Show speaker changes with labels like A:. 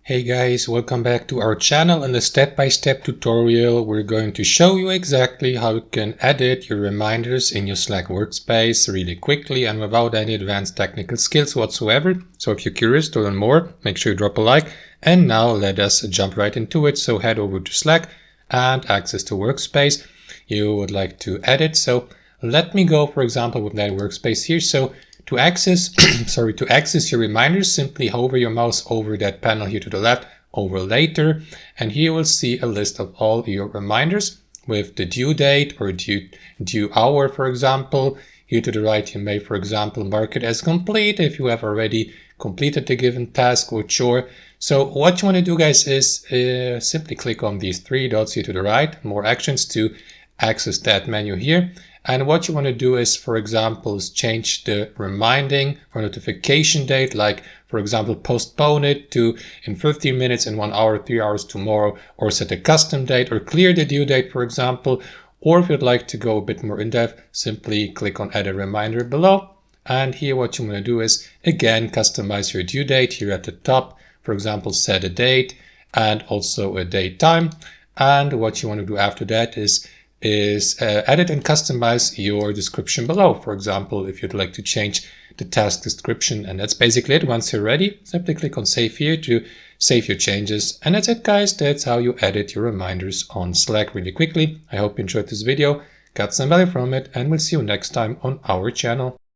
A: Hey guys, welcome back to our channel. In the step-by-step tutorial, we're going to show you exactly how you can edit your reminders in your Slack workspace really quickly and without any advanced technical skills whatsoever. So if you're curious to learn more, make sure you drop a like. And now let us jump right into it. So head over to Slack and access the workspace you would like to edit. So let me go, for example, with that workspace here. So to access, to access your reminders, simply hover your mouse over that panel here to the left, over later, and here you will see a list of all your reminders with the due date or due hour, for example. Here to the right, you may, for example, mark it as complete if you have already completed the given task or chore. So what you want to do, guys, is simply click on these three dots here to the right, more actions, to access that menu here. And what you want to do is, for example, is change the reminding or notification date, like, for example, postpone it to in 15 minutes, in 1 hour, 3 hours tomorrow, or set a custom date or clear the due date, for example. Or if you'd like to go a bit more in depth, simply click on add a reminder below. And here what you want to do is, again, customize your due date here at the top. For example, set a date and also a date time. And what you want to do after that is edit and customize your description below. For example, if you'd like to change the task description, and that's basically it. Once you're ready, simply click on save here to save your changes. And that's it, guys. That's how you edit your reminders on Slack really quickly. I hope you enjoyed this video, got some value from it, and we'll see you next time on our channel.